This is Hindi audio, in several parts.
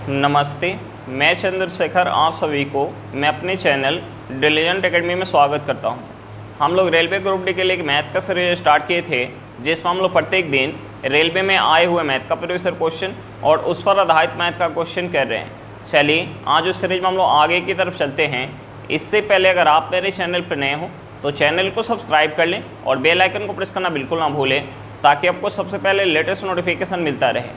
नमस्ते, मैं चंद्रशेखर आप सभी को मैं अपने चैनल डिलीजेंट एकेडमी में स्वागत करता हूं। हम लोग रेलवे ग्रुप डी के लिए एक मैथ का सीरीज स्टार्ट किए थे, जिसमें हम लोग प्रत्येक दिन रेलवे में आए हुए मैथ का प्रीवियस क्वेश्चन और उस पर आधारित मैथ का क्वेश्चन कर रहे हैं। चलिए आज उस सीरीज में हम लोग आगे की तरफ चलते हैं। इससे पहले अगर आप मेरे चैनल पर नए हो तो चैनल को सब्सक्राइब कर लें और बेल आइकन को प्रेस करना बिल्कुल ना भूलें, ताकि आपको सबसे पहले लेटेस्ट नोटिफिकेशन मिलता रहे।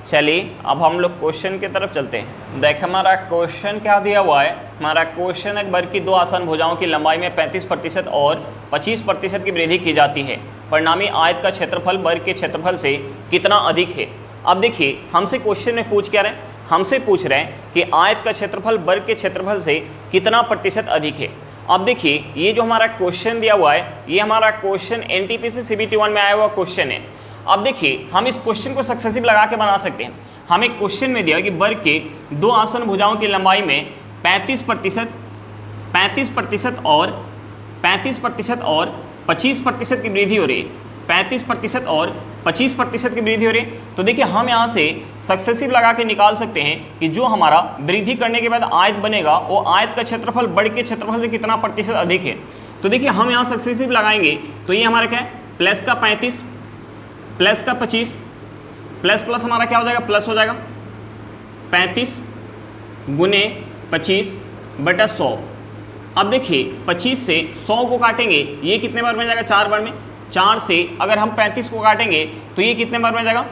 चलिए अब हम लोग क्वेश्चन की तरफ चलते हैं। देख हमारा क्वेश्चन क्या दिया हुआ है। हमारा क्वेश्चन एक वर्ग की दो आसन भुजाओं की लंबाई में 35% और 25% की वृद्धि की जाती है। परिणामी आयत का क्षेत्रफल वर्ग के क्षेत्रफल से कितना अधिक है। अब देखिए हमसे क्वेश्चन में पूछ क्या रहे हैं, हमसे पूछ रहे हैं कि आयत का क्षेत्रफल वर्ग के क्षेत्रफल से कितना प्रतिशत अधिक है। अब देखिए ये जो हमारा क्वेश्चन दिया हुआ है, ये हमारा क्वेश्चन एनटीपीसी सीबीटी 1 में आया हुआ क्वेश्चन है। अब देखिए हम इस क्वेश्चन को सक्सेसिव लगा के बना सकते हैं। हमें क्वेश्चन में दिया कि वर्ग के दो आसन भुजाओं की लंबाई में 35% और 25% की वृद्धि हो रही है। 35% और 25% की वृद्धि हो रही है। तो देखिए हम यहाँ से सक्सेसिव लगा के निकाल सकते हैं कि जो हमारा वृद्धि करने के बाद आयत बनेगा वो आयत का क्षेत्रफल वर्ग के क्षेत्रफल से कितना प्रतिशत अधिक है। तो देखिए हम यहाँ सक्सेसिव लगाएंगे तो ये हमारा क्या है, प्लस का 35 प्लस का 25 प्लस प्लस हमारा क्या हो जाएगा, प्लस हो जाएगा 35 गुने 25 बटा 100। अब देखिए 25 से 100 को काटेंगे, ये कितने बार में जाएगा, 4 बार में। 4 से अगर हम 35 को काटेंगे तो ये कितने बार में जाएगा,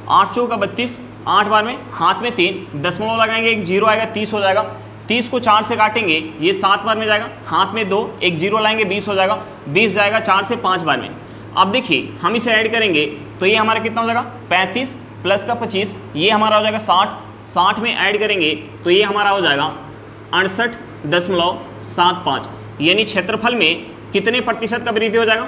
8 चौका 32, 8 बार में। हाथ में 3 दशमलव लगाएंगे, एक जीरो आएगा, 30 हो जाएगा। 30 को 4 से काटेंगे, ये 7 बार में जाएगा। हाथ में 2 एक जीरो लाएंगे, 20 हो जाएगा। 20 जाएगा 4 से 5 बार में। अब देखिए हम इसे ऐड करेंगे तो ये हमारा कितना हो जाएगा, 35 प्लस का 25, ये हमारा हो जाएगा 60। 60 में ऐड करेंगे तो ये हमारा हो जाएगा 68.75। यानी क्षेत्रफल में कितने प्रतिशत का वृद्धि हो जाएगा,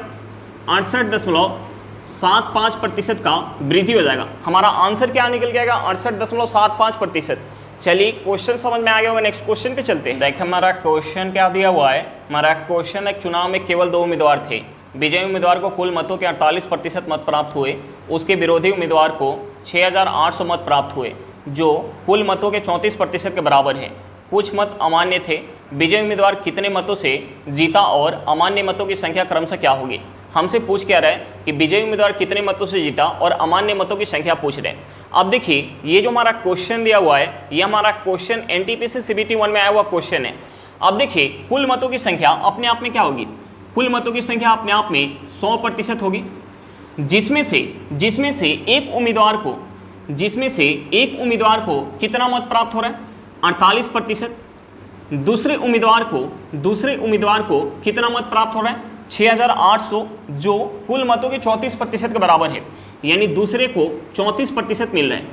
68.75% का वृद्धि हो जाएगा। हमारा आंसर क्या निकल के आएगा, 68.75%। चलिए क्वेश्चन समझ में आ गया होगा, नेक्स्ट क्वेश्चन पे चलते हैं। देखिए हमारा क्वेश्चन क्या दिया हुआ है। हमारा क्वेश्चन एक चुनाव में केवल 2 उम्मीदवार थे। विजयी उम्मीदवार को कुल मतों के 48% मत प्राप्त हुए, उसके विरोधी उम्मीदवार को 6800 मत प्राप्त हुए, जो कुल मतों के 34% के बराबर है। कुछ मत अमान्य थे। विजयी उम्मीदवार कितने मतों से जीता और अमान्य मतों की संख्या क्रमशः क्या होगी। हमसे पूछ क्या रहा है कि विजयी उम्मीदवार कितने मतों से जीता और अमान्य मतों की संख्या पूछ रहे हैं। अब देखिए ये जो हमारा क्वेश्चन दिया हुआ है, ये हमारा क्वेश्चन एनटीपीसी सीबीटी 1 में आया हुआ क्वेश्चन है। अब देखिए कुल मतों की संख्या अपने आप में क्या होगी, कुल मतों की संख्या अपने आप में 100% होगी, जिसमें से एक उम्मीदवार को कितना मत प्राप्त हो रहा है, 48%। दूसरे उम्मीदवार को कितना मत प्राप्त हो रहा है, 6800, जो कुल मतों के 34% के बराबर है। यानी दूसरे को 34% मिल रहा है।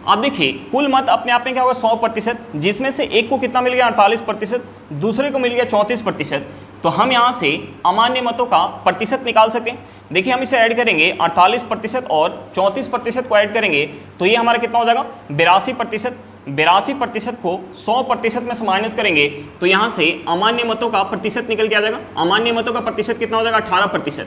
अब देखिए कुल मत अपने आप में क्या होगा, 100%, जिसमें से एक को कितना मिल गया, 48%, दूसरे को मिल गया 34%। तो हम यहाँ से अमान्य मतों का प्रतिशत निकाल सकते हैं। देखिए हम इसे ऐड करेंगे, 48% और 34% को ऐड करेंगे तो ये हमारा कितना हो जाएगा, 82%। 82% को 100% में से माइनस करेंगे तो यहाँ से अमान्य मतों का प्रतिशत निकल के आ जाएगा। अमान्य मतों का प्रतिशत कितना हो जाएगा, 18%।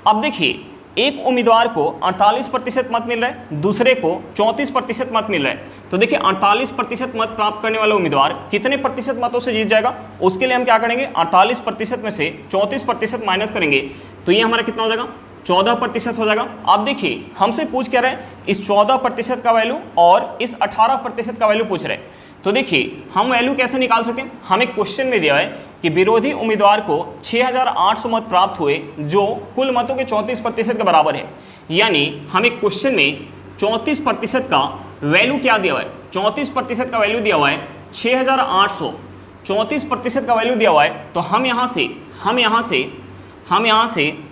अब देखिए एक उम्मीदवार को 48% मत मिल रहा है, दूसरे को 34% मत मिल रहा है। तो देखिए 48% मत प्राप्त करने वाला उम्मीदवार कितने प्रतिशत मतों से जीत जाएगा, उसके लिए हम क्या करेंगे, 48% में से 34% माइनस करेंगे तो ये हमारा कितना हो जाएगा, 14% हो जाएगा। अब देखिए हमसे पूछ क्या रहे हैं, इस 14% का वैल्यू और इस 18% का वैल्यू पूछ रहे हैं। तो देखिए हम वैल्यू कैसे निकाल सकते हैं। हमें क्वेश्चन में दिया है कि विरोधी उम्मीदवार को 6800 मत प्राप्त हुए, जो कुल मतों के 34% के बराबर है। यानी हमें क्वेश्चन में 34% का वैल्यू क्या दिया हुआ है, 34% का वैल्यू दिया हुआ है 6800, 34% का वैल्यू दिया हुआ है। तो हम यहाँ से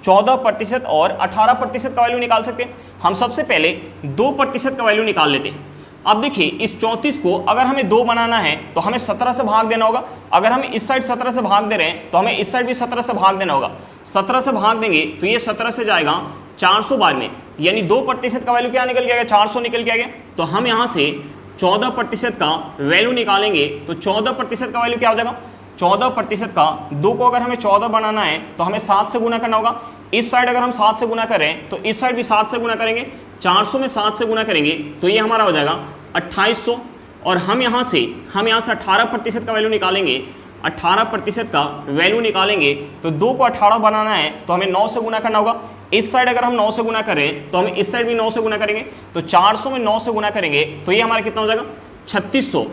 14% और 18% का वैल्यू निकाल सकते हैं। हम सबसे पहले 2% का वैल्यू निकाल लेते हैं। अब देखिए इस 34 को अगर हमें 2 बनाना है तो हमें 17 से भाग देना होगा। अगर हम इस साइड 17 से भाग दे रहे हैं तो हमें इस साइड भी 17 से भाग देना होगा। 17 से भाग देंगे तो ये 17 से जाएगा 400 बार में, यानी 2% का वैल्यू क्या निकल के आएगा, 400 निकल के आएगा। तो हम यहाँ से 14% का वैल्यू निकालेंगे तो 14% का वैल्यू क्या हो जाएगा, 14% का 2 को अगर हमें 14 बनाना है तो हमें 7 से गुना करना होगा। इस साइड अगर हम 7 से गुना करें तो इस साइड भी 7 से गुना करेंगे। 400 में 7 से गुना करेंगे तो ये हमारा हो जाएगा 2800 और हम यहाँ से 18% का वैल्यू निकालेंगे, 18% का वैल्यू निकालेंगे तो 2 को 18 बनाना है तो हमें 9 से गुना करना होगा। इस साइड अगर हम 9 से गुना करें तो हम इस साइड भी 9 से गुना करेंगे, तो 400 में 9 से गुना करेंगे तो ये हमारा कितना हो जाएगा 3600।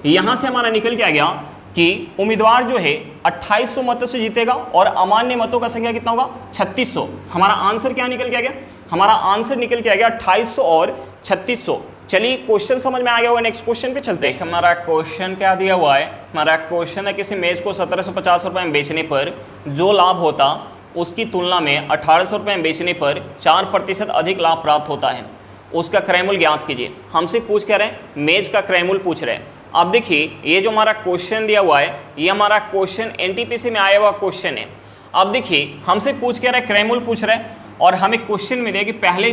यहाँ से हमारा निकल के आ गया कि उम्मीदवार जो है 2800 मतों से जीतेगा और अमान्य मतों का संख्या कितना होगा 3600। हमारा आंसर क्या निकल के आ गया, हमारा आंसर निकल के आ गया 2800 और 3600। चलिए क्वेश्चन समझ में आ गया होगा, नेक्स्ट क्वेश्चन पे चलते हैं। हमारा क्वेश्चन क्या दिया हुआ है, हमारा क्वेश्चन है किसी मेज को 1750 रुपये में बेचने पर जो लाभ होता उसकी तुलना में 1800 रुपये में बेचने पर 4% अधिक लाभ प्राप्त होता है, उसका क्रय मूल्य ज्ञात कीजिए। हमसे पूछ कह रहे हैं मेज का क्रय मूल्य पूछ रहे हैं। अब देखिए ये जो हमारा क्वेश्चन दिया हुआ है ये हमारा क्वेश्चन एनटीपीसी में आया हुआ क्वेश्चन है। अब देखिए हमसे पूछ कह रहे हैं क्रय मूल्य पूछ रहे हैं और हमें क्वेश्चन में दिया कि पहले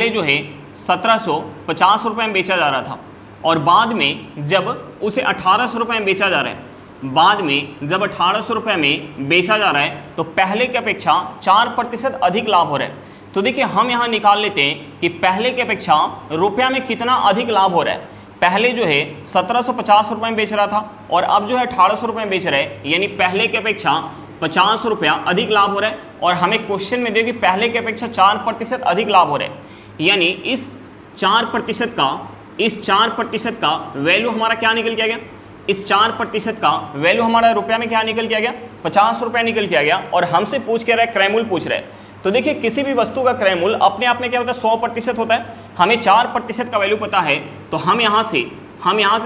जो है 1750 रुपये में बेचा जा रहा था और बाद में जब उसे 1800 रुपये में बेचा जा रहा है, बाद में जब 1800 रुपये में बेचा जा रहा है तो पहले की अपेक्षा 4% अधिक लाभ हो रहा है। तो देखिए हम यहाँ निकाल लेते हैं कि पहले की अपेक्षा रुपया में कितना अधिक लाभ हो रहा है। पहले जो है 1750 रुपये में बेच रहा था और अब जो है 1800 रुपये में बेच रहा है, यानी पहले की अपेक्षा 50 रुपया अधिक लाभ हो रहा है। और हमें क्वेश्चन में दिया कि पहले की अपेक्षा 4% अधिक लाभ हो रहा है, यानी इस 4% का वैल्यू हमारा क्या निकल के आ गया, इस 4% का वैल्यू हमारा रुपया में क्या निकल के आ गया 50 रुपया निकल के आ गया। और हमसे पूछ के रहा है क्रय मूल्य पूछ रहा है। तो देखिए किसी भी वस्तु का क्रय मूल्य अपने आप में क्या होता है 100% होता है। हमें 4% का वैल्यू पता है तो हम यहाँ से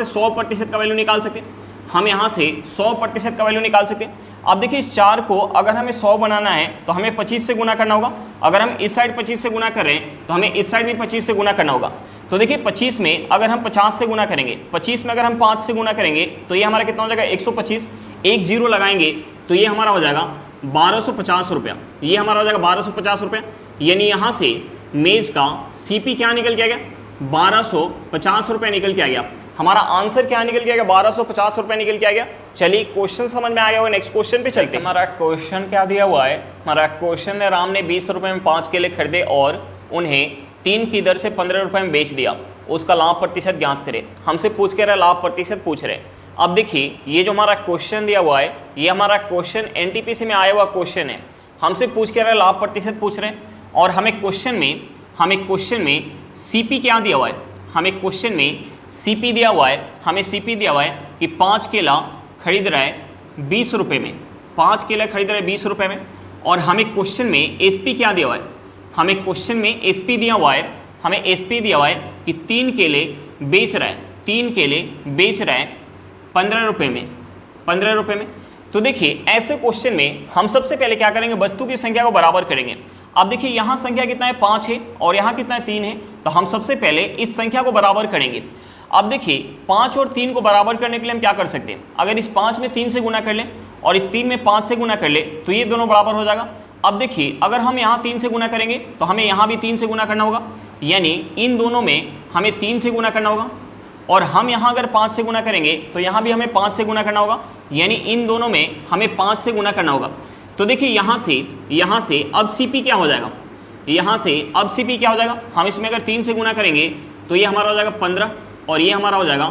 100% का वैल्यू निकाल सकते हैं, हम यहाँ से 100% का वैल्यू निकाल सकते हैं। अब देखिए इस 4 को अगर हमें 100 बनाना है तो हमें 25 से गुना करना होगा। अगर हम इस साइड 25 से गुना करें तो हमें इस साइड भी 25 से गुना करना होगा। तो देखिए 25 में अगर हम 50 से गुना करेंगे, 25 में अगर हम 5 से गुना करेंगे तो ये हमारा कितना हो जाएगा 125, एक जीरो लगाएंगे तो ये हमारा हो जाएगा 1250 रुपया, ये हमारा हो जाएगा 1250 रुपया। यानी यहाँ से मेज का सीपी क्या निकल के आ गया 1250 रुपये निकल के आ गया। हमारा आंसर क्या निकल के आ गया 1250 रुपये निकल के आ गया। चलिए क्वेश्चन समझ में आ गया होगा, नेक्स्ट क्वेश्चन पे चलते हैं। हमारा क्वेश्चन क्या दिया हुआ है, हमारा क्वेश्चन है राम ने 20 रुपये में 5 केले खरीदे और उन्हें 3 की दर से 15 रुपये में बेच दिया, उसका लाभ प्रतिशत ज्ञात करें। हमसे पूछ के रहा लाभ प्रतिशत पूछ रहे। अब देखिए ये जो हमारा क्वेश्चन दिया हुआ है ये हमारा क्वेश्चन एनटीपीसी में आया हुआ क्वेश्चन है। हमसे पूछ के रहा लाभ प्रतिशत पूछ रहे हैं और हमें क्वेश्चन में सीपी क्या दिया हुआ है, हमें क्वेश्चन में सीपी दिया हुआ है, हमें सीपी दिया हुआ है कि 5 केला खरीद रहा है 20 रुपये में, 5 केला खरीद रहा है 20 रुपये में। और हमें क्वेश्चन में एसपी क्या दिया हुआ है, हमें क्वेश्चन में एसपी दिया हुआ है, हमें एसपी दिया हुआ है कि 3 केले बेच रहा है, 3 केले बेच रहा है 15 रुपये में, 15 रुपये में। तो देखिए ऐसे क्वेश्चन में हम सबसे पहले क्या करेंगे, वस्तु की संख्या को बराबर करेंगे। अब देखिए यहाँ संख्या कितना है 5 है और यहाँ कितना है 3 है, तो हम सबसे पहले इस संख्या को बराबर करेंगे। अब देखिए 5 और 3 को बराबर करने के लिए हम क्या कर सकते हैं, अगर इस 5 में 3 से गुना कर लें और इस 3 में 5 से गुना कर ले तो ये दोनों बराबर हो जाएगा। अब देखिए अगर हम यहाँ 3 से गुना करेंगे तो हमें यहाँ भी 3 से गुना करना होगा, यानी इन दोनों में हमें 3 से गुना करना होगा। और हम यहाँ अगर 5 से गुना करेंगे तो यहाँ भी हमें 5 से गुना करना होगा, यानी इन दोनों में हमें 5 से गुना करना होगा। तो देखिए यहाँ से अब सीपी क्या हो जाएगा, यहाँ से अब सीपी क्या हो जाएगा, हम इसमें अगर 3 से गुना करेंगे तो ये हमारा हो जाएगा 15 और ये हमारा हो जाएगा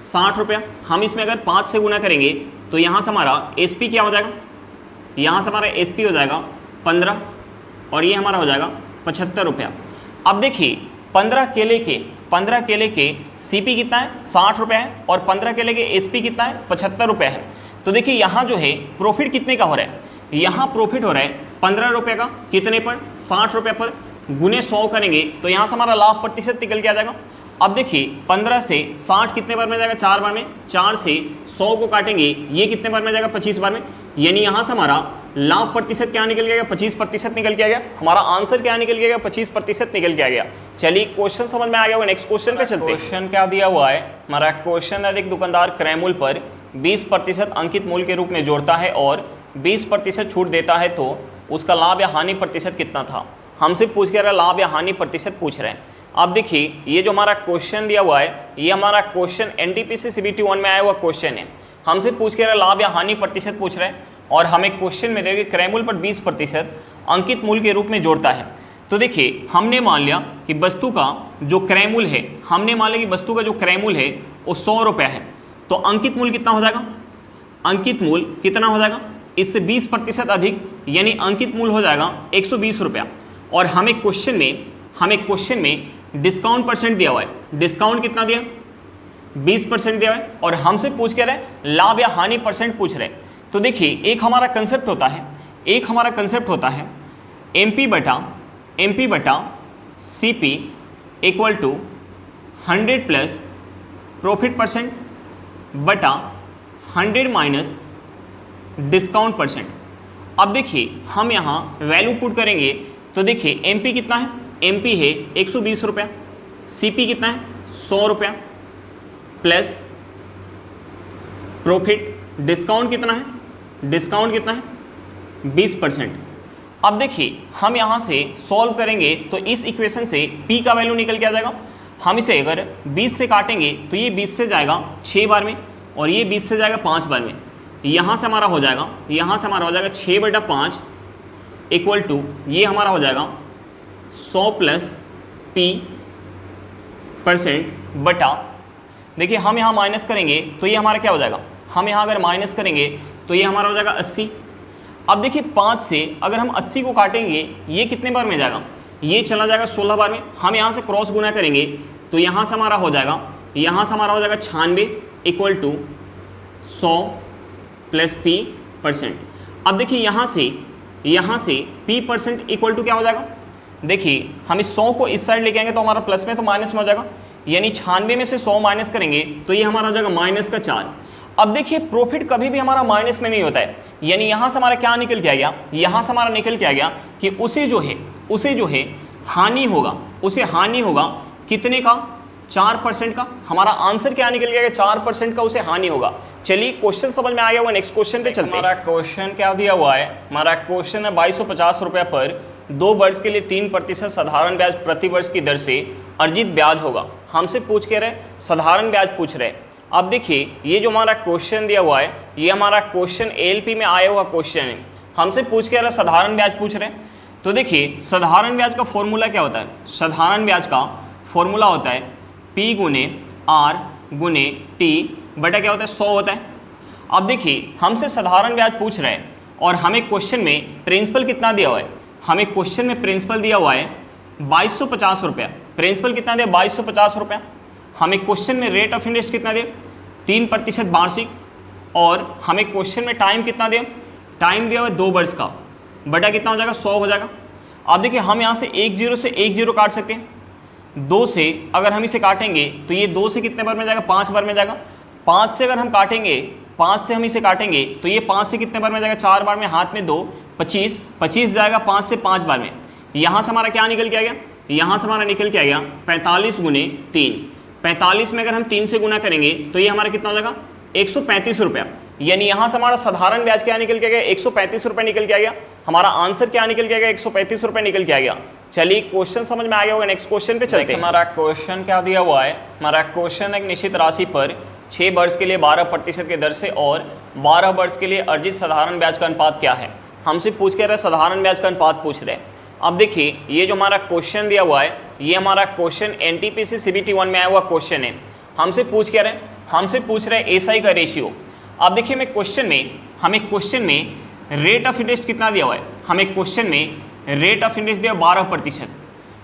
60 रुपया। हम इसमें अगर 5 से गुना करेंगे तो यहाँ से हमारा एसपी क्या हो जाएगा, यहाँ से हमारा एसपी हो जाएगा 15 और ये हमारा हो जाएगा 75 रुपया। अब देखिए 15 केले के सीपी कितना है 60 रुपये है और 15 केले के एसपी कितना है 75 रुपये है। तो देखिए यहाँ जो है प्रॉफिट कितने का हो रहा है, यहाँ प्रॉफिट हो रहा है 15 रुपये का, कितने पर 60 रुपये पर, गुने 100 करेंगे तो यहाँ से हमारा लाभ प्रतिशत निकल के आ जाएगा। अब देखिए 15 से 60 कितने बार में जाएगा 4 बार में, 4 से 100 को काटेंगे ये कितने बार में जाएगा 25 बार में, यानी यहाँ से हमारा लाभ प्रतिशत क्या निकल गया 25% निकल के आ गया। हमारा आंसर क्या निकल गया 25% निकल के आ गया। चलिए क्वेश्चन समझ में आ गया, नेक्स्ट क्वेश्चन पे चलते हैं। क्वेश्चन क्या दिया हुआ है, हमारा क्वेश्चन है एक दुकानदार क्रय मूल्य पर 20% अंकित मूल्य के रूप में जोड़ता है और 20% छूट देता है तो उसका लाभ या हानि प्रतिशत कितना था। हमसे पूछ के रहा लाभ या हानि प्रतिशत पूछ रहे हैं। अब देखिए ये जो हमारा क्वेश्चन दिया हुआ है ये हमारा क्वेश्चन एनटीपीसी सीबीटी 1 में आया हुआ क्वेश्चन है। हमसे पूछ के रहा लाभ या हानि प्रतिशत पूछ रहे हैं और हमें क्वेश्चन में देगा क्रय मूल्य पर 20% अंकित मूल्य के रूप में जोड़ता है। तो देखिए हमने मान लिया कि वस्तु का जो क्रय मूल्य है, हमने मान लिया कि वस्तु का जो क्रय मूल्य है वो 100 रुपये है। तो अंकित मूल्य कितना हो जाएगा? अंकित मूल्य कितना हो जाएगा? इससे 20% अधिक, यानी अंकित मूल्य हो जाएगा 120 रुपया। और हमें क्वेश्चन में डिस्काउंट परसेंट दिया हुआ है। डिस्काउंट कितना दिया? 20% दिया हुआ है। और हमसे पूछ के रहे लाभ या हानि परसेंट पूछ रहे। तो देखिए एक हमारा कंसेप्ट होता है MP बटा CP equal to 100 plus profit percent बटा 100 माइनस डिस्काउंट परसेंट। अब देखिए हम यहाँ वैल्यू पुट करेंगे तो देखिए MP कितना है? MP है 120 रुपया, CP कितना है? 100 रुपया प्लस प्रॉफिट, डिस्काउंट कितना है? 20%। अब देखिए हम यहाँ से सॉल्व करेंगे तो इस इक्वेशन से P का वैल्यू निकल के आ जाएगा। हम इसे अगर 20 से काटेंगे तो ये 20 से जाएगा 6 बार में और ये 20 से जाएगा 5 बार में। यहाँ से हमारा हो जाएगा 6/5 इक्वल टू ये हमारा हो जाएगा 100 प्लस P परसेंट बटा, देखिए हम यहाँ माइनस करेंगे तो ये हमारा क्या हो जाएगा? हम यहाँ अगर माइनस करेंगे तो ये हमारा हो जाएगा 80। अब देखिए 5 से अगर हम 80 को काटेंगे ये कितने बार में जाएगा? ये चला जाएगा 16 बार में। हम यहाँ से क्रॉस गुना करेंगे तो यहाँ से हमारा हो जाएगा 96 equal to 100 plus P percent. अब देखिए यहाँ से P परसेंट इक्वल टू क्या हो जाएगा? देखिए हम इस 100 को इस साइड लेके आएंगे तो हमारा प्लस में तो माइनस में हो जाएगा, यानी 96 में से 100 माइनस करेंगे तो ये हमारा हो जाएगा -4। अब देखिए प्रॉफिट कभी भी हमारा माइनस में नहीं होता है, यानी यहाँ से हमारा क्या निकल के आ गया? यहाँ से हमारा निकल के आ गया कि उसे जो है हानि होगा कितने का? 4% का। हमारा आंसर क्या निकल गया? 4% का उसे हानि होगा। चलिए क्वेश्चन समझ में आ गया होगा, नेक्स्ट क्वेश्चन पे चलते हैं। हमारा क्वेश्चन क्या दिया हुआ है? हमारा क्वेश्चन है 2250 रुपये पर 2 वर्ष के लिए 3% साधारण ब्याज प्रति वर्ष की दर से अर्जित ब्याज होगा। हमसे पूछ के रहे साधारण ब्याज पूछ रहे। अब देखिए ये जो हमारा क्वेश्चन दिया हुआ है ये हमारा क्वेश्चन ALP में आया हुआ क्वेश्चन है। हमसे पूछ के रहे साधारण ब्याज पूछ रहे। तो देखिए साधारण ब्याज का फॉर्मूला क्या होता है? साधारण ब्याज का फॉर्मूला होता है P गुने R गुने T बटा क्या होता है? 100 होता है। अब देखिए हमसे साधारण ब्याज पूछ रहे हैं और हमें क्वेश्चन में प्रिंसिपल कितना दिया हुआ है? हमें क्वेश्चन में प्रिंसिपल दिया हुआ है 2250 रुपया। प्रिंसिपल कितना दिया? 2250 रुपया। हमें क्वेश्चन में रेट ऑफ इंटरेस्ट कितना दे? 3% वार्षिक। और हमें क्वेश्चन में टाइम कितना दे? टाइम दिया हुआ है 2 वर्ष का, बटा कितना हो जाएगा? 100 हो जाएगा। अब देखिए हम यहाँ से 10 से 10 काट सकते हैं। 2 से अगर हम इसे काटेंगे तो ये 2 से कितने बार में जाएगा? 5 बार में जाएगा। 5 से अगर हम काटेंगे, 5 से हम इसे काटेंगे तो ये 5 से कितने बार में जाएगा? 4 बार में, हाथ में 2, 25 जाएगा 5 से 5 बार में। यहाँ से हमारा क्या निकल के आ गया? यहाँ से हमारा निकल के आ गया 45 गुने 3। 45 में अगर हम 3 से गुना करेंगे तो ये हमारा कितना हो जाएगा? 135 रुपया। यानी यहाँ से हमारा साधारण ब्याज क्या निकल के आ गया? 135 रुपये निकल के आ गया। हमारा आंसर क्या निकल के आ गया? 135 रुपये निकल के आ गया। चलिए क्वेश्चन समझ में आ गया होगा, नेक्स्ट क्वेश्चन पे चलते हैं। हमारा क्वेश्चन क्या दिया हुआ है? हमारा क्वेश्चन एक निश्चित राशि पर 6 वर्ष के लिए 12% की दर से और 12 वर्ष के लिए अर्जित साधारण ब्याज का अनुपात क्या है? हमसे पूछ के रहे साधारण ब्याज का अनुपात पूछ रहे। अब देखिए ये जो हमारा क्वेश्चन दिया हुआ है ये हमारा क्वेश्चन NTPC CBT 1 में आया हुआ क्वेश्चन है। हमसे पूछ रहे SI का रेशियो। अब देखिए हमें क्वेश्चन में रेट ऑफ इंटरेस्ट कितना दिया हुआ है? हमें क्वेश्चन में रेट ऑफ इंटरेस्ट दिया 12%।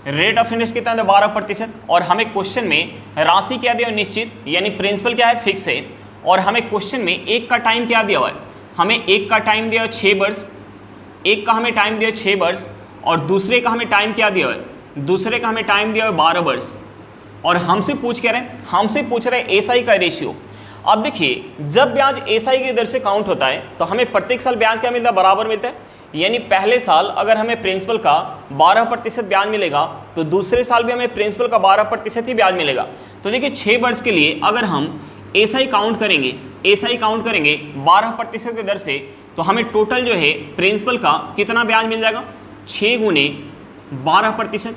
रेट ऑफ इंटरेस्ट कितना दिया? 12%। और हमें क्वेश्चन में राशि क्या दिया? निश्चित, यानी प्रिंसिपल क्या है? फिक्स है। और हमें क्वेश्चन में एक का टाइम क्या दिया हुआ है? हमें एक का टाइम दिया 6 वर्ष, एक का हमें टाइम दिया 6 वर्ष और दूसरे का हमें टाइम क्या दिया हुआ है? दूसरे का हमें टाइम दिया हुआ है 12 वर्ष। और हमसे पूछ रहे SI का रेशियो। अब देखिए जब ब्याज SI की दर से काउंट होता है तो हमें प्रत्येक साल ब्याज क्या मिलता है? बराबर मिलता है। यानी पहले साल अगर हमें प्रिंसिपल का 12% ब्याज मिलेगा तो दूसरे साल भी हमें प्रिंसिपल का 12% ही ब्याज मिलेगा। तो देखिए 6 वर्ष के लिए अगर हम SI काउंट करेंगे 12% की दर से तो हमें टोटल जो है प्रिंसिपल का कितना ब्याज मिल जाएगा? 6 गुने 12%।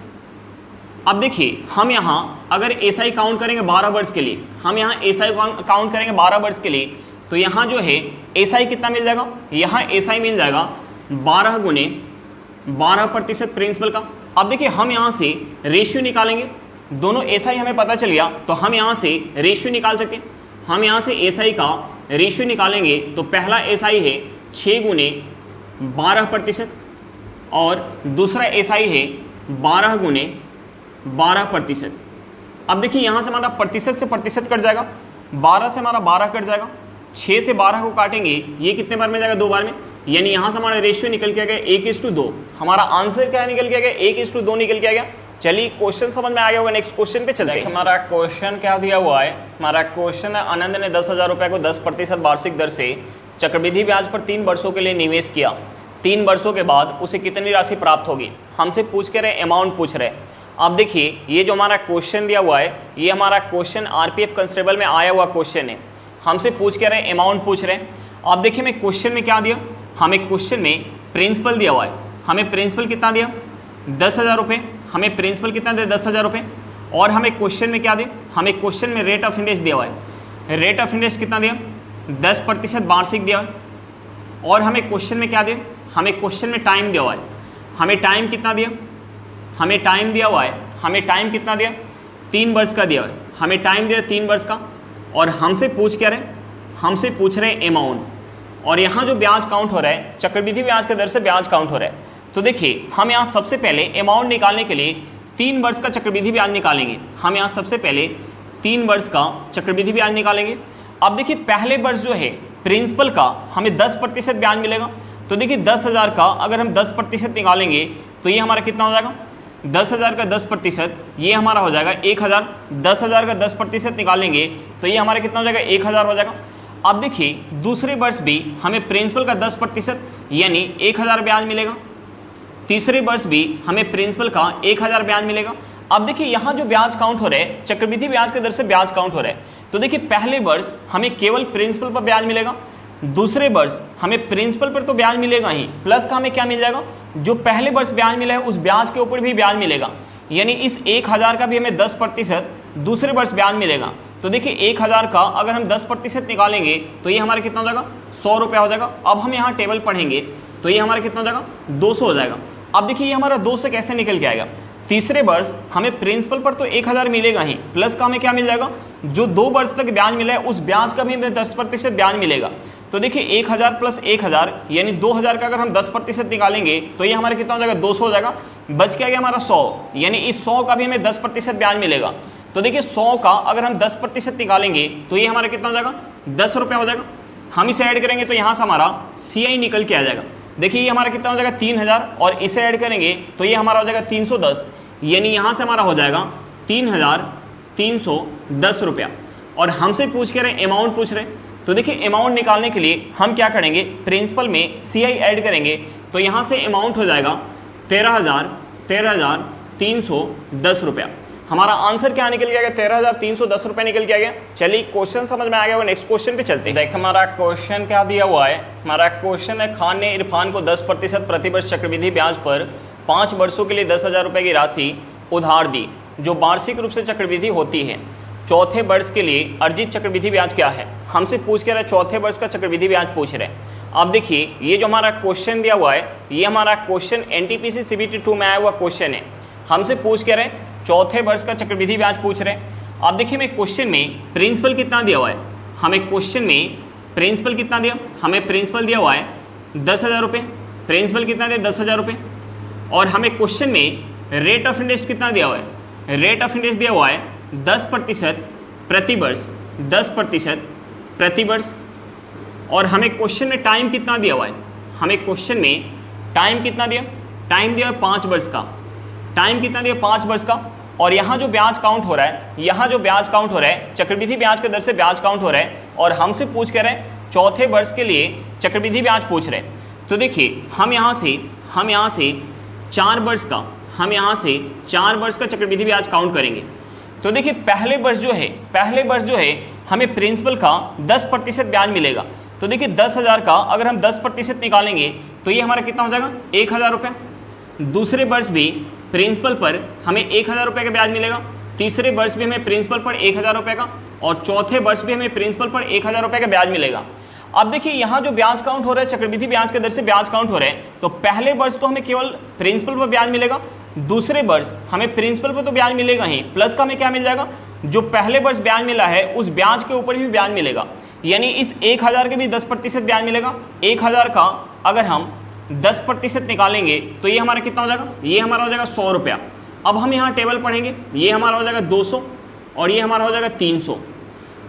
अब देखिए हम यहाँ अगर SI काउंट करेंगे 12 वर्ष के लिए, हम यहाँ SI काउंट करेंगे 12 वर्ष के लिए तो यहाँ जो है SI कितना मिल जाएगा? यहाँ SI मिल जाएगा 12 गुने 12% प्रिंसिपल का। अब देखिए हम यहाँ से रेशियो निकालेंगे, दोनों एसआई हमें पता चल गया तो हम यहाँ से रेशियो निकाल सकते हैं। हम यहाँ से एसआई का रेशियो निकालेंगे तो पहला एसआई है 6 गुने 12% और दूसरा एसआई है 12 गुने 12%। अब देखिए यहाँ से हमारा प्रतिशत से प्रतिशत कट जाएगा, 12 से हमारा 12 कट जाएगा, 6 से 12 को काटेंगे, ये कितने बार में जाएगा? 2 बार में, यानी यहाँ से हमारा रेशियो निकल के आ गया 1:2। हमारा आंसर क्या निकल के आ गया? 1:2 निकल के आ गया। चलिए क्वेश्चन समझ में आ गया होगा, नेक्स्ट क्वेश्चन पे चलते हैं। हमारा क्वेश्चन क्या दिया हुआ है? हमारा क्वेश्चन है, आनंद ने 10,000 रुपये को 10% वार्षिक दर से चक्रवृद्धि ब्याज पर 3 वर्षों के लिए निवेश किया। 3 वर्षों के बाद उसे कितनी राशि प्राप्त होगी? हमसे पूछ के रहे, अमाउंट पूछ रहे। अब देखिए ये जो हमारा क्वेश्चन दिया हुआ है, ये हमारा क्वेश्चन आरपीएफ कांस्टेबल में आया हुआ क्वेश्चन है। हमसे पूछ के रहे, अमाउंट पूछ रहे हैं। अब देखिए मैं क्वेश्चन में क्या दिया, हमें क्वेश्चन में प्रिंसिपल दिया हुआ है। हमें प्रिंसिपल कितना दिया? 10,000 रुपये। हमें प्रिंसिपल कितना दे? 10,000 रुपये। और हमें क्वेश्चन में क्या दे? हमें क्वेश्चन में रेट ऑफ इंटरेस्ट दिया हुआ है। रेट ऑफ इंटरेस्ट कितना दिया? 10% वार्षिक दिया है। और हमें क्वेश्चन में क्या दिया? हमें क्वेश्चन में टाइम दिया हुआ है। हमें टाइम कितना दिया? हमें टाइम दिया हुआ है। हमें टाइम कितना दिया? 3 वर्ष का दिया हुआ है। हमें टाइम दिया 3 वर्ष का। और हमसे पूछ क्या रहे? हमसे पूछ रहे हैं अमाउंट। और यहाँ जो ब्याज काउंट हो रहा है, चक्रवृद्धि ब्याज के दर से ब्याज काउंट हो रहा है। तो देखिए हम यहाँ सबसे पहले अमाउंट निकालने के लिए 3 वर्ष का चक्रवृद्धि ब्याज निकालेंगे। हम यहाँ सबसे पहले 3 वर्ष का चक्रवृद्धि ब्याज निकालेंगे। अब देखिए पहले वर्ष जो है प्रिंसिपल का हमें 10% ब्याज मिलेगा। तो देखिए 10,000 का अगर हम 10% निकालेंगे तो ये हमारा कितना हो जाएगा? 10,000 का 10% ये हमारा हो जाएगा 1,000। 10,000 का 10% निकालेंगे तो ये हमारा कितना हो जाएगा? 1,000 हो जाएगा। अब देखिए दूसरे वर्ष भी हमें प्रिंसिपल का 10% यानी 1,000 ब्याज मिलेगा। तीसरे वर्ष भी हमें प्रिंसिपल का 1,000 ब्याज मिलेगा। अब देखिए यहाँ जो ब्याज काउंट हो रहा है, चक्रवृद्धि ब्याज के दर से ब्याज काउंट हो रहा है। तो देखिए पहले वर्ष हमें केवल प्रिंसिपल पर ब्याज मिलेगा। दूसरे वर्ष हमें प्रिंसिपल पर तो ब्याज मिलेगा ही, प्लस का हमें क्या मिल जाएगा? जो पहले वर्ष ब्याज मिला है उस ब्याज के ऊपर भी ब्याज मिलेगा। यानी इस 1,000 का भी हमें 10% दूसरे वर्ष ब्याज मिलेगा। तो देखिए 1,000 का अगर हम 10% निकालेंगे तो ये हमारा कितना हो जाएगा? 100 रुपया हो जाएगा। अब हम यहाँ टेबल पढ़ेंगे तो ये हमारा कितना हो जाएगा? 200 हो जाएगा। अब देखिए ये हमारा 200 कैसे निकल के आएगा? तीसरे वर्ष हमें प्रिंसिपल पर तो 1,000 मिलेगा ही, प्लस का हमें क्या मिल जाएगा? जो 2 वर्ष तक ब्याज मिला है उस ब्याज का भी हमें 10% ब्याज मिलेगा। तो देखिए 1,000 प्लस 1,000 यानी 2,000 का अगर हम 10% निकालेंगे तो ये हमारा कितना हो जाएगा? 200 हो जाएगा। बच के आ गया हमारा 100, यानी इस 100 का भी हमें 10% ब्याज मिलेगा। तो देखिए 100 का अगर हम 10% निकालेंगे तो ये हमारा कितना हो जाएगा? 10 रुपया हो जाएगा। हम इसे ऐड करेंगे तो यहाँ से हमारा CI निकल के आ जाएगा। देखिए ये हमारा कितना हो जाएगा? 3,000 और इसे ऐड करेंगे तो ये हमारा हो जाएगा 310, यानी यहाँ से हमारा हो जाएगा 3,310 रुपया। और हमसे पूछ के रहे, अमाउंट पूछ रहे। तो देखिए अमाउंट निकालने के लिए हम क्या करेंगे? प्रिंसिपल में CI ऐड करेंगे तो यहाँ से अमाउंट हो जाएगा 13,310 रुपया। हमारा आंसर क्या निकल गया? 13,310 रुपये निकल के आ गया। चलिए क्वेश्चन समझ में आ गया, वो नेक्स्ट क्वेश्चन पे चलते हैं। देख हमारा क्वेश्चन क्या दिया हुआ है। हमारा क्वेश्चन है, खान ने इरफान को 10% प्रतिवर्ष चक्रवृद्धि ब्याज पर 5 वर्षों के लिए 10,000 रुपये की राशि उधार दी, जो वार्षिक रूप से चक्रवृद्धि होती है। चौथे वर्ष के लिए अर्जित चक्रवृद्धि ब्याज क्या है? हमसे पूछ के रहे, चौथे वर्ष का चक्रवृद्धि ब्याज पूछ रहे। अब देखिए ये जो हमारा क्वेश्चन दिया हुआ है, ये हमारा क्वेश्चन NTPC CBT 2 में आया हुआ क्वेश्चन है। हमसे पूछ के रहे चौथे वर्ष का चक्रवृद्धि ब्याज पूछ रहे हैं। अब देखिए मैं क्वेश्चन में प्रिंसिपल कितना दिया हुआ है, हमें क्वेश्चन में प्रिंसिपल कितना दिया? हमें प्रिंसिपल दिया हुआ है 10,000 रुपये। प्रिंसिपल कितना दिया? 10,000 रुपये। और हमें क्वेश्चन में रेट ऑफ इंटरेस्ट कितना दिया हुआ है? रेट ऑफ इंटरेस्ट दिया हुआ है 10% प्रतिवर्ष, 10% प्रतिवर्ष। और हमें क्वेश्चन में टाइम कितना दिया हुआ है? हमें क्वेश्चन में टाइम कितना दिया? टाइम दिया है 5 वर्ष का। टाइम कितना दिया? 5 वर्ष का। और यहाँ जो ब्याज काउंट हो रहा है, यहाँ जो ब्याज काउंट हो रहा है चक्रवृद्धि ब्याज के दर से ब्याज काउंट हो रहा है। और हमसे पूछ कर रहे हैं चौथे वर्ष के लिए चक्रवृद्धि ब्याज पूछ रहे हैं। तो देखिए हम यहाँ से 4 वर्ष का, हम यहाँ से 4 वर्ष का चक्रवृद्धि ब्याज काउंट करेंगे। तो देखिए पहले वर्ष जो है हमें प्रिंसिपल का 10% ब्याज मिलेगा। तो देखिए 10,000 का अगर हम 10% निकालेंगे तो ये हमारा कितना हो जाएगा? 1,000 रुपये। दूसरे वर्ष भी प्रिंसिपल पर हमें 1,000 रुपये का ब्याज मिलेगा। तीसरे वर्ष भी हमें प्रिंसिपल पर 1,000 रुपये का, और चौथे वर्ष भी हमें प्रिंसिपल पर 1,000 रुपये का ब्याज मिलेगा। अब देखिए यहाँ जो ब्याज काउंट हो रहा है चक्रवृद्धि ब्याज के दर से ब्याज काउंट हो रहा है, तो पहले वर्ष तो हमें केवल प्रिंसिपल पर ब्याज मिलेगा। दूसरे वर्ष हमें प्रिंसिपल पर तो ब्याज मिलेगा ही, प्लस का हमें क्या मिल जाएगा, जो पहले वर्ष ब्याज मिला है उस ब्याज के ऊपर भी ब्याज मिलेगा। यानी इस 1000 के भी 10% ब्याज मिलेगा। 1000 का अगर हम 10% निकालेंगे तो ये हमारा कितना हो जाएगा, ये हमारा हो जाएगा 100 रुपया। अब हम यहाँ टेबल पढ़ेंगे, ये हमारा हो जाएगा 200 और ये हमारा हो जाएगा 300।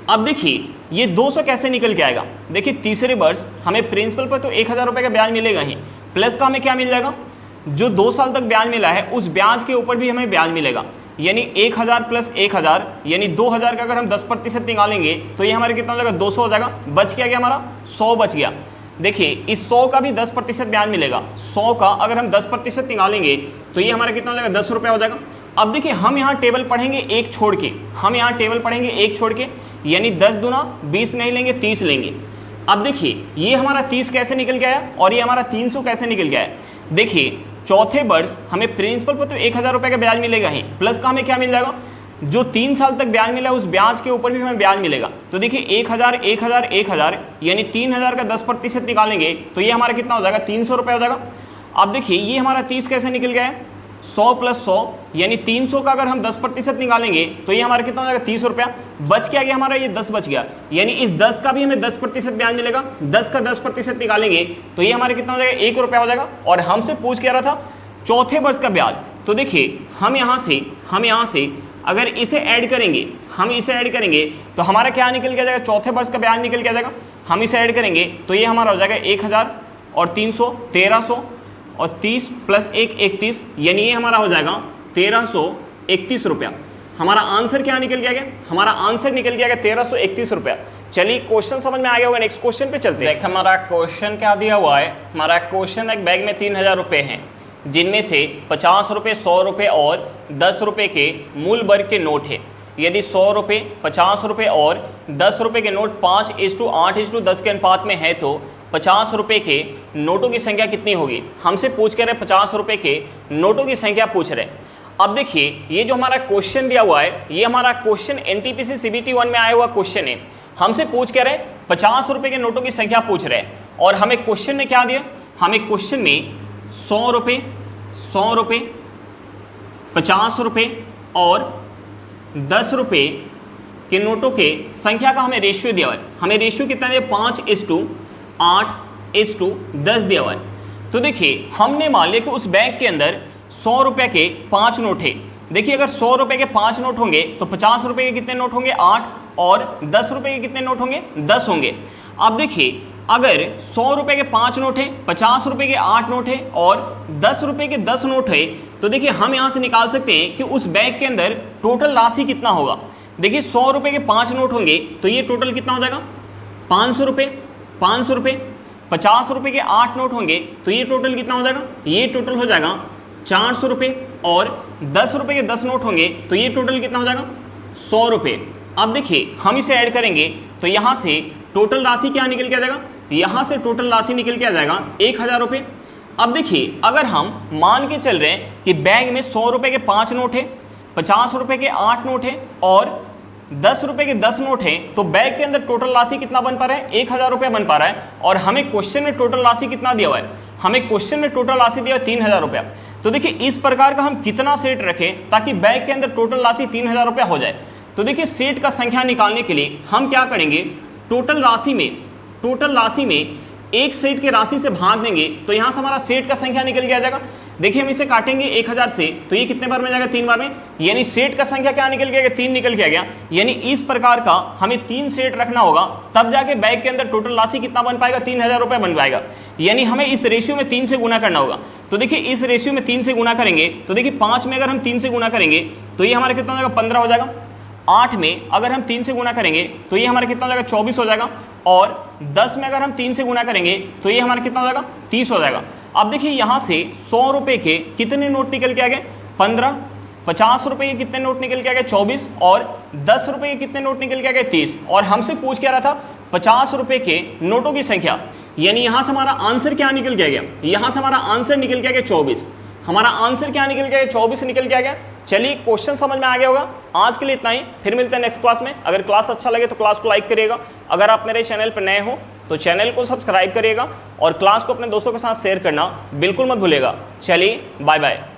अब देखिए ये 200 कैसे निकल के आएगा, देखिए तीसरे वर्ष हमें प्रिंसिपल पर तो 1000 रुपये का ब्याज मिलेगा ही, प्लस का हमें क्या मिल जाएगा, जो 2 साल तक ब्याज मिला है उस ब्याज के ऊपर भी हमें ब्याज मिलेगा। यानी 1000 प्लस 1000 यानी 2000 का अगर हम 10% निकालेंगे तो ये हमारे कितना हो जाएगा, 200 हो जाएगा। बच क्या गया हमारा, 100 बच गया। देखिए इस 100 का भी 10% ब्याज मिलेगा। 100 का अगर हम 10% निकालेंगे तो ये हमारा कितना हो जाएगा, 10 रुपया हो जाएगा। अब देखिए हम यहाँ टेबल पढ़ेंगे एक छोड़ के, हम यहाँ टेबल पढ़ेंगे एक छोड़ के, यानी 10 दूना 20 नहीं लेंगे 30 लेंगे। अब देखिए ये हमारा 30 कैसे निकल के आया और ये हमारा 300 कैसे निकल के आया। देखिए चौथे वर्ष हमें प्रिंसिपल पर तो 1000 रुपये का ब्याज मिलेगा ही, प्लस का हमें क्या मिल जाएगा, जो 3 साल तक ब्याज मिला उस ब्याज के ऊपर भी हमें ब्याज मिलेगा। तो देखिए 1000 1000 1000 यानी 3000 का 10% निकालेंगे तो ये हमारा कितना हो जाएगा, 300 रुपये हो जाएगा। अब देखिए ये हमारा 30 कैसे निकल गया है, 100 प्लस 100 यानी 300 का अगर हम 10% निकालेंगे तो ये हमारा कितना हो जाएगा, 30 रुपया। बच क्या गया हमारा, ये 10 बच गया। यानी इस 10 का भी हमें 10% ब्याज मिलेगा। 10 का 10% निकालेंगे तो ये हमारे कितना हो जाएगा, 1 रुपया हो जाएगा। और हमसे पूछ क्या रहा था, चौथे वर्ष का ब्याज। तो देखिए हम यहाँ से अगर इसे ऐड करेंगे, हम इसे ऐड करेंगे तो हमारा क्या निकल के आ जाएगा, चौथे वर्ष का ब्याज निकल के आ जाएगा। हम इसे ऐड करेंगे तो ये हमारा हो जाएगा 1000 और 300 1300 और 30 प्लस 1 31, यानी ये हमारा हो जाएगा 1331 रुपया। हमारा आंसर क्या निकल के आ गया, हमारा आंसर निकल के आ गया 1331 रुपया। चलिए क्वेश्चन समझ में आ गया होगा, नेक्स्ट क्वेश्चन पे चलते हैं। देख हमारा क्वेश्चन क्या दिया हुआ है, हमारा क्वेश्चन एक बैग में 3000 रुपये हैं, जिनमें से 50 रुपये 100 रुपये और 10 रुपये के मूल वर्ग के नोट है। यदि 100 रुपये 50 रुपये और 10 रुपये के नोट 5:8:10 के अनुपात में है तो 50 रुपये के नोटों की संख्या कितनी होगी। हमसे पूछ कर रहे 50 रुपये के नोटों की संख्या पूछ रहे। अब देखिए ये जो हमारा क्वेश्चन दिया हुआ है, ये हमारा क्वेश्चन NTPC CBT 1 में आया हुआ क्वेश्चन है। हमसे पूछ कर रहे 50 रुपये के नोटों की संख्या पूछ रहे और हमें क्वेश्चन में क्या दिया, हमें क्वेश्चन में 100 रुपये 50 रुपये और 10 रुपये के नोटों के संख्या का हमें रेशियो दिया हुआ है। हमें रेशियो कितना दिया, 5:8:10 दिया हुआ है। तो देखिए हमने मान लिया कि उस बैग के अंदर 100 रुपये के 5 नोट है। देखिए अगर 100 रुपये के 5 नोट होंगे तो 50 रुपये के कितने नोट होंगे, 8, और 10 रुपये के कितने नोट होंगे, 10 होंगे। अब देखिए अगर 100 रुपये के 5 नोट है, 50 रुपये के 8 नोट है और 10 रुपये के 10 नोट है, तो देखिए हम यहाँ से निकाल सकते हैं कि उस बैग के अंदर टोटल राशि कितना होगा। देखिए 100 रुपये के 5 नोट होंगे तो ये टोटल कितना हो जाएगा, 500 रुपये 500 रुपये। 50 रुपये के 8 नोट होंगे तो ये टोटल कितना हो जाएगा, ये टोटल हो जाएगा 400 रुपये। और 10 रुपये के 10 नोट होंगे तो ये टोटल कितना हो जाएगा, 100 रुपये। अब देखिए हम इसे ऐड करेंगे तो यहाँ से टोटल राशि क्या निकल के आ जाएगा, यहाँ से टोटल राशि निकल के आ जाएगा 1000 रुपये। अब देखिए अगर हम मान के चल रहे हैं कि बैग में 100 रुपये के 5 नोट है, 50 रुपये के 8 नोट है और 10 रुपये के 10 नोट है, तो बैग के अंदर टोटल राशि कितना बन पा रहा है, 1000 रुपये बन पा रहा है। और हमें क्वेश्चन में टोटल राशि कितना दिया हुआ है, हमें क्वेश्चन में टोटल राशि दिया 3000 रुपया। तो देखिए इस प्रकार का हम कितना सेट रखें ताकि बैग के अंदर टोटल राशि 3000 रुपया हो जाए। तो देखिए सेट का संख्या निकालने के लिए हम क्या करेंगे, टोटल राशि में एक सेट की राशि से भाग देंगे तो यहाँ से हमारा सेट का संख्या निकल के आ जाएगा। देखिए हम इसे काटेंगे 1000 से तो ये कितने बार में जाएगा, 3 बार में, यानी सेट का संख्या क्या निकल के आ गया, 3 निकल के आ गया। यानी इस प्रकार का हमें 3 सेट रखना होगा, तब जाके बैग के अंदर टोटल राशि कितना बन पाएगा, 3000 रुपये बन पाएगा। यानी हमें इस रेशियो में 3 से गुना करना होगा। तो देखिए इस रेशियो में 3 से गुना करेंगे तो देखिए 5 में अगर हम 3 से गुना करेंगे तो ये हमारा कितना हो जाएगा, 15 हो जाएगा। 8 में अगर हम 3 से गुना करेंगे तो ये हमारा कितना हो जाएगा, 24 हो जाएगा। और 10 में अगर हम 3 से गुना करेंगे तो ये हमारा कितना हो जाएगा, 30 हो जाएगा। अब देखिए यहाँ से 100 रुपये के कितने नोट निकल के आ गए, 15। 50 रुपये के कितने नोट निकल के आ गए, 24। और 10 रुपये के कितने नोट निकल के आ गए, 30। और हमसे पूछ क्या रहा था, 50 रुपये के नोटों की संख्या। यानी यहाँ से हमारा आंसर क्या निकल के आ गया, यहाँ से हमारा आंसर निकल के आ गया 24। हमारा आंसर क्या निकल गया, 24 निकल के आ गया। चलिए क्वेश्चन समझ में आ गया होगा। आज के लिए इतना ही, फिर मिलते हैं नेक्स्ट क्लास में। अगर क्लास अच्छा लगे तो क्लास को लाइक करिएगा। अगर आप मेरे चैनल पर नए हो तो चैनल को सब्सक्राइब करिएगा और क्लास को अपने दोस्तों के साथ शेयर करना बिल्कुल मत भूलिएगा। चलिए बाय बाय।